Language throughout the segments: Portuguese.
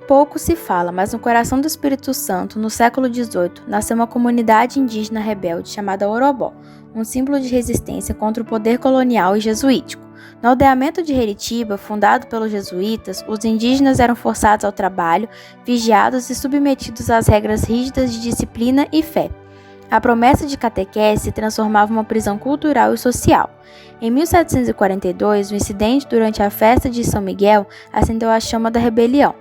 Pouco se fala, mas no coração do Espírito Santo, no século XVIII, nasceu uma comunidade indígena rebelde chamada Orobó, um símbolo de resistência contra o poder colonial e jesuítico. No aldeamento de Heritiba, fundado pelos jesuítas, os indígenas eram forçados ao trabalho, vigiados e submetidos às regras rígidas de disciplina e fé. A promessa de catequese se transformava em uma prisão cultural e social. Em 1742, um incidente durante a festa de São Miguel acendeu a chama da rebelião.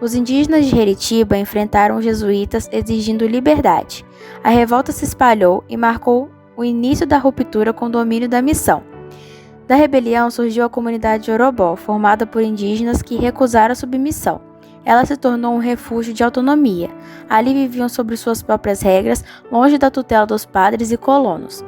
Os indígenas de Heritiba enfrentaram os jesuítas exigindo liberdade. A revolta se espalhou e marcou o início da ruptura com o domínio da missão. Da rebelião surgiu a comunidade Orobó, formada por indígenas que recusaram a submissão. Ela se tornou um refúgio de autonomia. Ali viviam sobre suas próprias regras, longe da tutela dos padres e colonos.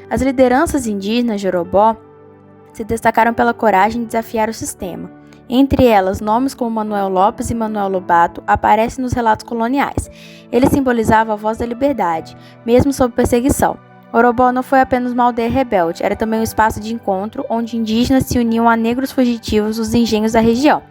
As lideranças indígenas de Orobó se destacaram pela coragem de desafiar o sistema. Entre elas, nomes como Manuel Lopes e Manuel Lobato aparecem nos relatos coloniais. Eles simbolizavam a voz da liberdade, mesmo sob perseguição. Orobó não foi apenas uma aldeia rebelde, era também um espaço de encontro onde indígenas se uniam a negros fugitivos dos engenhos da região.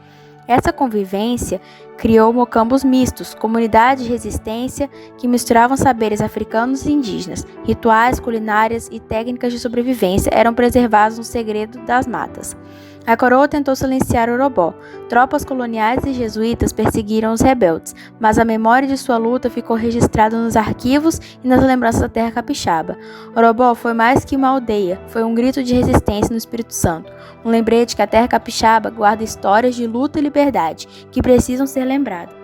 Essa convivência criou mocambos mistos, comunidades de resistência que misturavam saberes africanos e indígenas. Rituais, culinárias e técnicas de sobrevivência eram preservados no segredo das matas. A coroa tentou silenciar Orobó. Tropas coloniais e jesuítas perseguiram os rebeldes, mas a memória de sua luta ficou registrada nos arquivos e nas lembranças da terra capixaba. Orobó foi mais que uma aldeia, foi um grito de resistência no Espírito Santo, um lembrete que a terra capixaba guarda histórias de luta e liberdade, que precisam ser lembradas.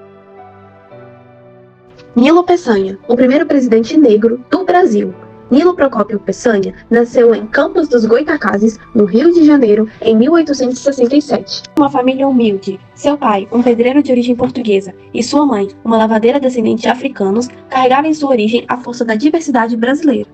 Nilo Peçanha, o primeiro presidente negro do Brasil. Nilo Procópio Peçanha nasceu em Campos dos Goytacazes, no Rio de Janeiro, em 1867. Uma família humilde. Seu pai, um pedreiro de origem portuguesa, e sua mãe, uma lavadeira descendente de africanos, carregavam em sua origem a força da diversidade brasileira.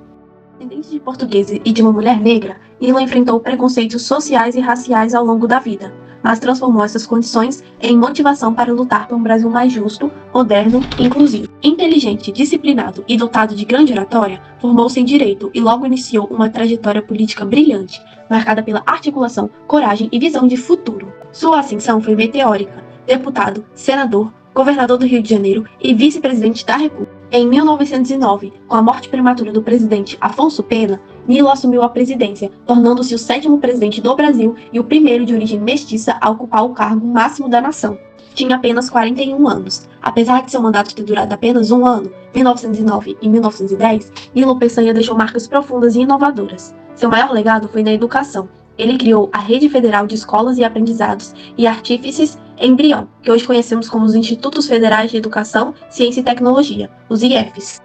Descendente de portugueses e de uma mulher negra, Nilo enfrentou preconceitos sociais e raciais ao longo da vida, mas transformou essas condições em motivação para lutar por um Brasil mais justo, moderno e inclusivo. Inteligente, disciplinado e dotado de grande oratória, formou-se em Direito e logo iniciou uma trajetória política brilhante, marcada pela articulação, coragem e visão de futuro. Sua ascensão foi meteórica: deputado, senador, governador do Rio de Janeiro e vice-presidente da República. Em 1909, com a morte prematura do presidente Afonso Pena, Nilo assumiu a presidência, tornando-se o 7º presidente do Brasil e o primeiro de origem mestiça a ocupar o cargo máximo da nação. Tinha apenas 41 anos. Apesar de seu mandato ter durado apenas um ano, 1909 e 1910, Nilo Peçanha deixou marcas profundas e inovadoras. Seu maior legado foi na educação. Ele criou a Rede Federal de Escolas e Aprendizados e Artífices Embrião, que hoje conhecemos como os Institutos Federais de Educação, Ciência e Tecnologia, os IEFs.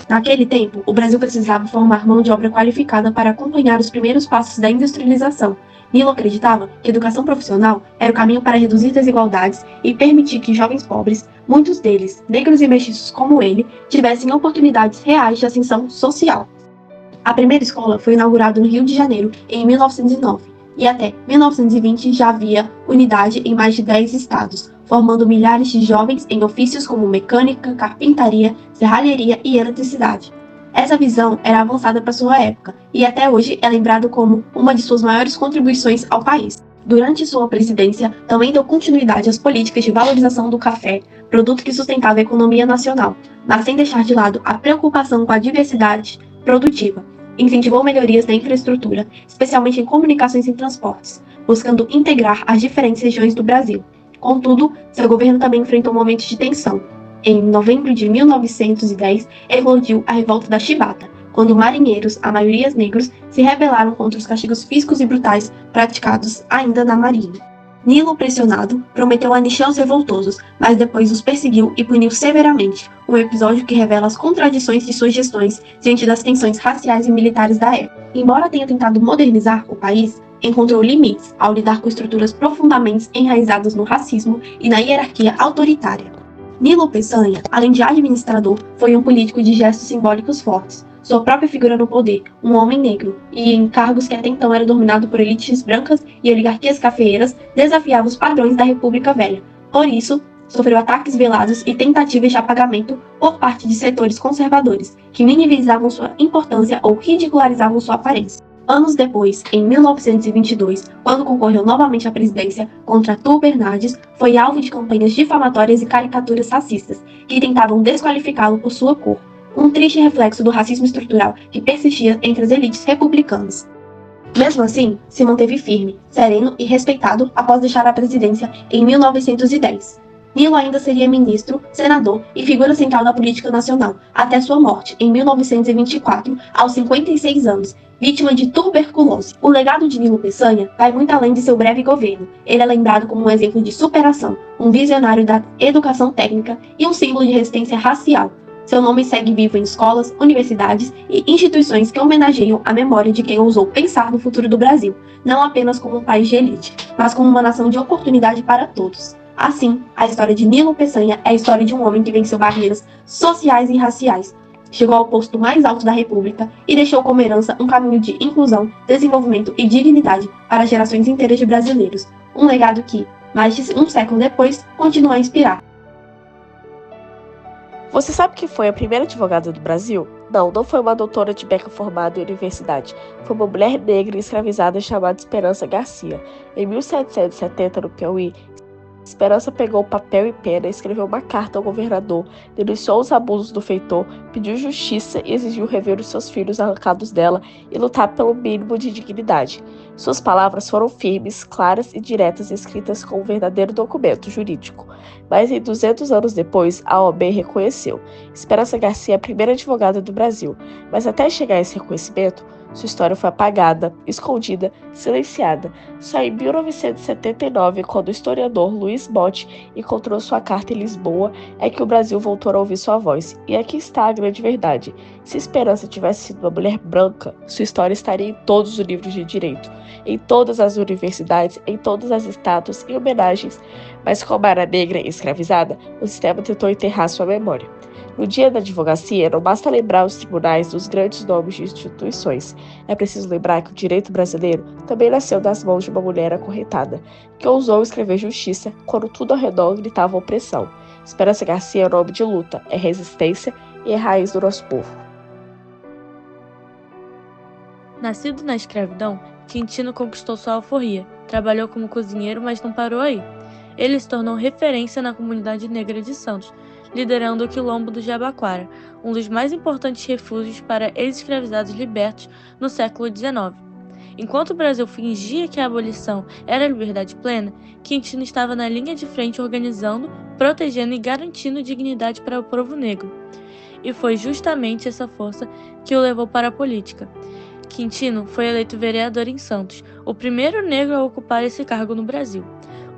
Naquele tempo, o Brasil precisava formar mão de obra qualificada para acompanhar os primeiros passos da industrialização. Nilo acreditava que a educação profissional era o caminho para reduzir desigualdades e permitir que jovens pobres, muitos deles negros e mestiços como ele, tivessem oportunidades reais de ascensão social. A primeira escola foi inaugurada no Rio de Janeiro em 1909 e até 1920 já havia unidade em mais de 10 estados, formando milhares de jovens em ofícios como mecânica, carpintaria, serralheria e eletricidade. Essa visão era avançada para sua época e até hoje é lembrado como uma de suas maiores contribuições ao país. Durante sua presidência, também deu continuidade às políticas de valorização do café, produto que sustentava a economia nacional, mas sem deixar de lado a preocupação com a diversidade produtiva. Incentivou melhorias na infraestrutura, especialmente em comunicações e transportes, buscando integrar as diferentes regiões do Brasil. Contudo, seu governo também enfrentou momentos de tensão. Em novembro de 1910, eclodiu a Revolta da Chibata, quando marinheiros, a maioria negros, se rebelaram contra os castigos físicos e brutais praticados ainda na Marinha. Nilo, pressionado, prometeu anistia aos revoltosos, mas depois os perseguiu e puniu severamente, um episódio que revela as contradições de suas gestões diante das tensões raciais e militares da época. Embora tenha tentado modernizar o país, encontrou limites ao lidar com estruturas profundamente enraizadas no racismo e na hierarquia autoritária. Nilo Peçanha, além de administrador, foi um político de gestos simbólicos fortes. Sua própria figura no poder, um homem negro, e em cargos que até então eram dominados por elites brancas e oligarquias cafeeiras, desafiava os padrões da República Velha. Por isso, sofreu ataques velados e tentativas de apagamento por parte de setores conservadores, que minimizavam sua importância ou ridicularizavam sua aparência. Anos depois, em 1922, quando concorreu novamente à presidência contra Arthur Bernardes, foi alvo de campanhas difamatórias e caricaturas racistas, que tentavam desqualificá-lo por sua cor, um triste reflexo do racismo estrutural que persistia entre as elites republicanas. Mesmo assim, se manteve firme, sereno e respeitado após deixar a presidência em 1910. Nilo ainda seria ministro, senador e figura central da política nacional, até sua morte, em 1924, aos 56 anos, vítima de tuberculose. O legado de Nilo Peçanha vai muito além de seu breve governo. Ele é lembrado como um exemplo de superação, um visionário da educação técnica e um símbolo de resistência racial. Seu nome segue vivo em escolas, universidades e instituições que homenageiam a memória de quem ousou pensar no futuro do Brasil, não apenas como um país de elite, mas como uma nação de oportunidade para todos. Assim, a história de Nilo Peçanha é a história de um homem que venceu barreiras sociais e raciais, chegou ao posto mais alto da República e deixou como herança um caminho de inclusão, desenvolvimento e dignidade para gerações inteiras de brasileiros. Um legado que, mais de um século depois, continua a inspirar. Você sabe quem foi a primeira advogada do Brasil? Não foi uma doutora de beca formada em universidade. Foi uma mulher negra escravizada chamada Esperança Garcia. Em 1770, no Piauí, Esperança pegou papel e pena, escreveu uma carta ao governador, denunciou os abusos do feitor, pediu justiça e exigiu rever os seus filhos arrancados dela e lutar pelo mínimo de dignidade. Suas palavras foram firmes, claras e diretas, escritas com um verdadeiro documento jurídico. Mas em 200 anos depois, a OAB reconheceu. Esperança Garcia é a primeira advogada do Brasil, mas até chegar a esse reconhecimento, sua história foi apagada, escondida, silenciada. Só em 1979, quando o historiador Luiz Botti encontrou sua carta em Lisboa, é que o Brasil voltou a ouvir sua voz. E aqui está a grande verdade. Se Esperança tivesse sido uma mulher branca, sua história estaria em todos os livros de direito, em todas as universidades, em todas as estátuas e homenagens. Mas como era negra e escravizada, o sistema tentou enterrar sua memória. No dia da advocacia, não basta lembrar os tribunais dos grandes nomes de instituições. É preciso lembrar que o direito brasileiro também nasceu das mãos de uma mulher acorrentada, que ousou escrever justiça quando tudo ao redor gritava opressão. Esperança Garcia é nome de luta, é resistência e é raiz do nosso povo. Nascido na escravidão, Quintino conquistou sua alforria, trabalhou como cozinheiro, mas não parou aí. Ele se tornou referência na comunidade negra de Santos, liderando o Quilombo do Jabaquara, um dos mais importantes refúgios para ex-escravizados libertos no século XIX. Enquanto o Brasil fingia que a abolição era a liberdade plena, Quintino estava na linha de frente organizando, protegendo e garantindo dignidade para o povo negro. E foi justamente essa força que o levou para a política. Quintino foi eleito vereador em Santos, o primeiro negro a ocupar esse cargo no Brasil.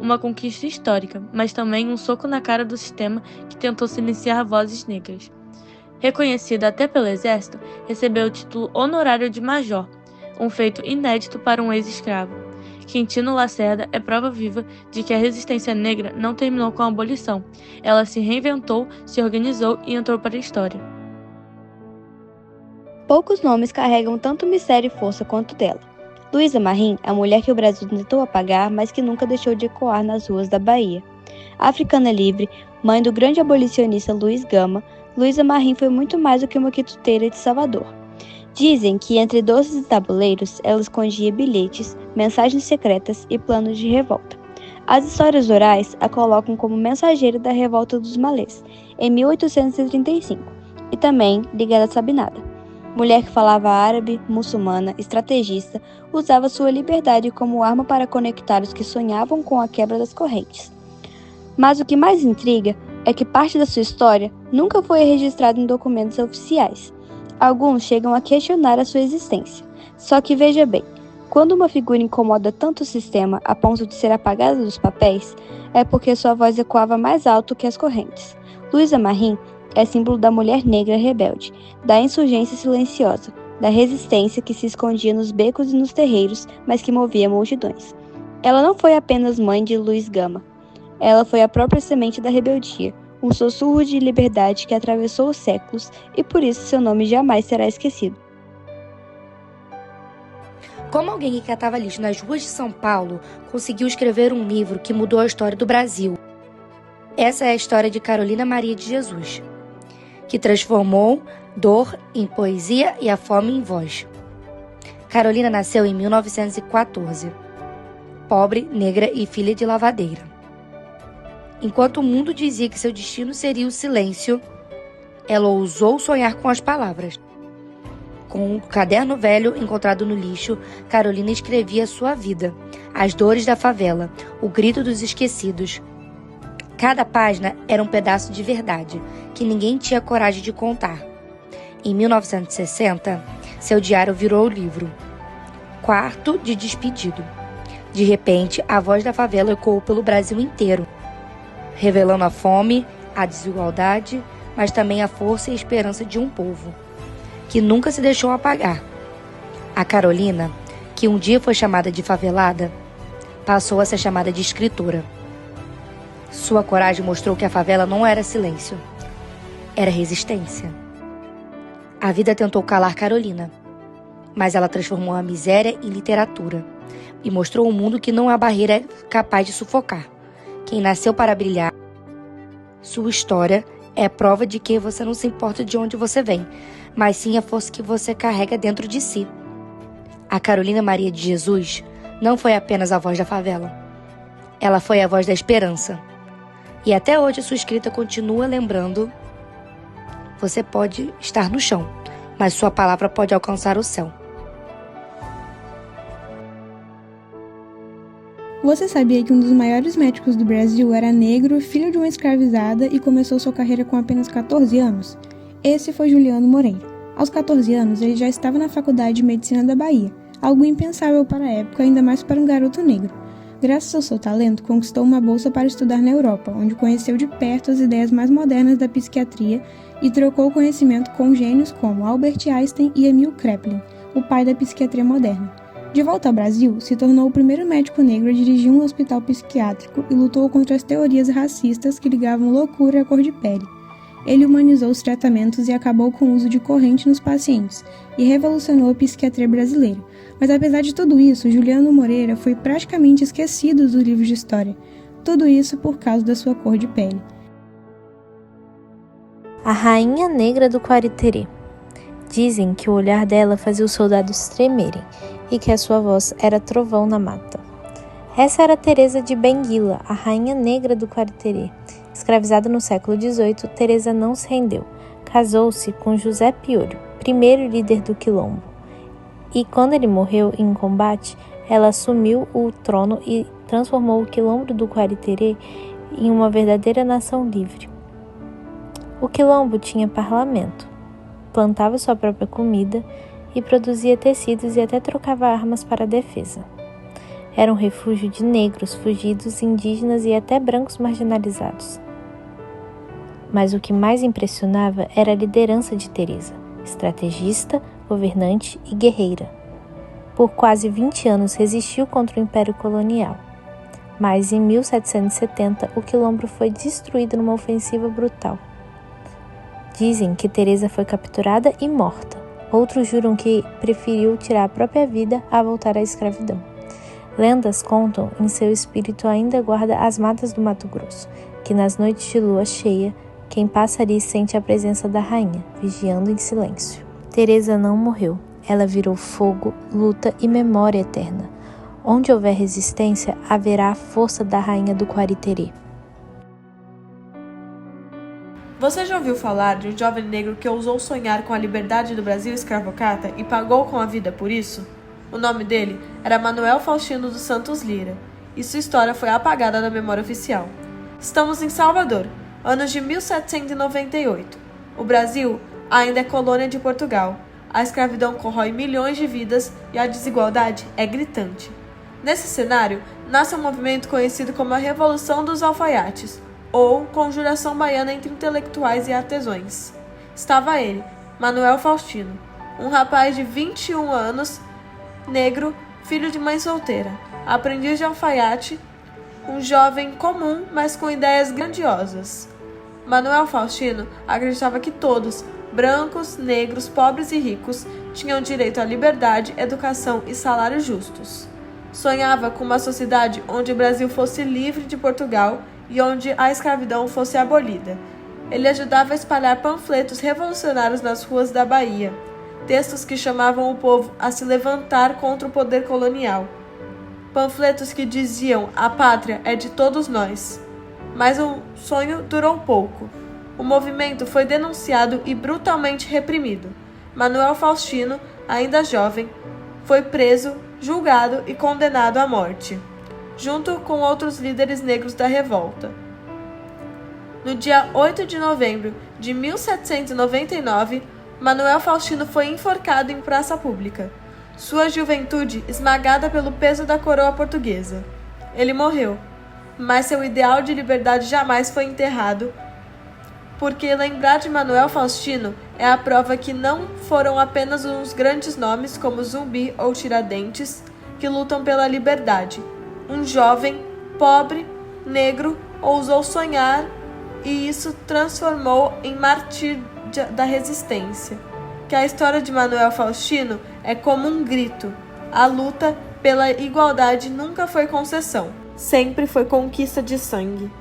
Uma conquista histórica, mas também um soco na cara do sistema que tentou silenciar vozes negras. Reconhecido até pelo Exército, recebeu o título honorário de major, um feito inédito para um ex-escravo. Quintino Lacerda é prova viva de que a resistência negra não terminou com a abolição. Ela se reinventou, se organizou e entrou para a história. Poucos nomes carregam tanto mistério e força quanto dela. Luísa Marim, a mulher que o Brasil tentou apagar, mas que nunca deixou de ecoar nas ruas da Bahia. Africana livre, mãe do grande abolicionista Luiz Gama, Luísa Marim foi muito mais do que uma quituteira de Salvador. Dizem que entre doces e tabuleiros ela escondia bilhetes, mensagens secretas e planos de revolta. As histórias orais a colocam como mensageira da revolta dos malês, em 1835, e também ligada a Sabinada. Mulher que falava árabe, muçulmana, estrategista, usava sua liberdade como arma para conectar os que sonhavam com a quebra das correntes. Mas o que mais intriga é que parte da sua história nunca foi registrada em documentos oficiais. Alguns chegam a questionar a sua existência. Só que veja bem, quando uma figura incomoda tanto o sistema a ponto de ser apagada dos papéis, é porque sua voz ecoava mais alto que as correntes. Luísa Marim é símbolo da mulher negra rebelde, da insurgência silenciosa, da resistência que se escondia nos becos e nos terreiros, mas que movia multidões. Ela não foi apenas mãe de Luiz Gama. Ela foi a própria semente da rebeldia, um sussurro de liberdade que atravessou os séculos e por isso seu nome jamais será esquecido. Como alguém que catava lixo nas ruas de São Paulo conseguiu escrever um livro que mudou a história do Brasil? Essa é a história de Carolina Maria de Jesus, que transformou dor em poesia e a fome em voz. Carolina nasceu em 1914. Pobre, negra e filha de lavadeira. Enquanto o mundo dizia que seu destino seria o silêncio, ela ousou sonhar com as palavras. Com um caderno velho encontrado no lixo, Carolina escrevia sua vida, as dores da favela, o grito dos esquecidos. Cada página era um pedaço de verdade, que ninguém tinha coragem de contar. Em 1960, seu diário virou o livro Quarto de Despedido. De repente, a voz da favela ecoou pelo Brasil inteiro, revelando a fome, a desigualdade, mas também a força e a esperança de um povo, que nunca se deixou apagar. A Carolina, que um dia foi chamada de favelada, passou a ser chamada de escritora. Sua coragem mostrou que a favela não era silêncio, era resistência. A vida tentou calar Carolina, mas ela transformou a miséria em literatura e mostrou ao mundo que não há barreira capaz de sufocar quem nasceu para brilhar. Sua história é prova de que você não se importa de onde você vem, mas sim a força que você carrega dentro de si. A Carolina Maria de Jesus não foi apenas a voz da favela. Ela foi a voz da esperança. E até hoje sua escrita continua lembrando: você pode estar no chão, mas sua palavra pode alcançar o céu. Você sabia que um dos maiores médicos do Brasil era negro, filho de uma escravizada e começou sua carreira com apenas 14 anos? Esse foi Juliano Moreira. Aos 14 anos, ele já estava na Faculdade de Medicina da Bahia, algo impensável para a época, ainda mais para um garoto negro. Graças ao seu talento, conquistou uma bolsa para estudar na Europa, onde conheceu de perto as ideias mais modernas da psiquiatria e trocou conhecimento com gênios como Albert Einstein e Emil Kraepelin, o pai da psiquiatria moderna. De volta ao Brasil, se tornou o primeiro médico negro a dirigir um hospital psiquiátrico e lutou contra as teorias racistas que ligavam loucura à cor de pele. Ele humanizou os tratamentos e acabou com o uso de corrente nos pacientes, e revolucionou a psiquiatria brasileira. Mas apesar de tudo isso, Juliano Moreira foi praticamente esquecido dos livros de história. Tudo isso por causa da sua cor de pele. A Rainha Negra do Quariterê. Dizem que o olhar dela fazia os soldados tremerem e que a sua voz era trovão na mata. Essa era Teresa de Benguila, a Rainha Negra do Quariterê. Escravizada no século XVIII, Teresa não se rendeu. Casou-se com José Piolho, primeiro líder do Quilombo. E quando ele morreu em combate, ela assumiu o trono e transformou o Quilombo do Quariterê em uma verdadeira nação livre. O Quilombo tinha parlamento, plantava sua própria comida e produzia tecidos e até trocava armas para a defesa. Era um refúgio de negros, fugidos, indígenas e até brancos marginalizados. Mas o que mais impressionava era a liderança de Teresa, estrategista, governante e guerreira. Por quase 20 anos resistiu contra o Império Colonial. Mas em 1770 o Quilombo foi destruído numa ofensiva brutal. Dizem que Teresa foi capturada e morta. Outros juram que preferiu tirar a própria vida a voltar à escravidão. Lendas contam em seu espírito ainda guarda as matas do Mato Grosso, que nas noites de lua cheia, quem passa ali sente a presença da rainha, vigiando em silêncio. Teresa não morreu. Ela virou fogo, luta e memória eterna. Onde houver resistência, haverá a força da Rainha do Quariterê. Você já ouviu falar de um jovem negro que ousou sonhar com a liberdade do Brasil escravocrata e pagou com a vida por isso? O nome dele era Manuel Faustino dos Santos Lira, e sua história foi apagada da memória oficial. Estamos em Salvador, anos de 1798. O Brasil ainda é colônia de Portugal. A escravidão corrói milhões de vidas e a desigualdade é gritante. Nesse cenário, nasce um movimento conhecido como a Revolução dos Alfaiates, ou Conjuração Baiana entre intelectuais e artesãos. Estava ele, Manuel Faustino, um rapaz de 21 anos, negro, filho de mãe solteira, aprendiz de alfaiate, um jovem comum, mas com ideias grandiosas. Manuel Faustino acreditava que todos, brancos, negros, pobres e ricos, tinham direito à liberdade, educação e salários justos. Sonhava com uma sociedade onde o Brasil fosse livre de Portugal e onde a escravidão fosse abolida. Ele ajudava a espalhar panfletos revolucionários nas ruas da Bahia. textos que chamavam o povo a se levantar contra o poder colonial, panfletos que diziam a pátria é de todos nós. Mas o sonho durou pouco. O movimento foi denunciado e brutalmente reprimido. Manuel Faustino, ainda jovem, foi preso, julgado e condenado à morte, junto com outros líderes negros da revolta. No dia 8 de novembro de 1799, Manuel Faustino foi enforcado em praça pública, sua juventude esmagada pelo peso da coroa portuguesa. Ele morreu, mas seu ideal de liberdade jamais foi enterrado, porque lembrar de Manuel Faustino é a prova que não foram apenas uns grandes nomes como Zumbi ou Tiradentes que lutam pela liberdade. Um jovem, pobre, negro, ousou sonhar e isso transformou em mártir da resistência. Que a história de Manuel Faustino é como um grito. A luta pela igualdade nunca foi concessão, sempre foi conquista de sangue.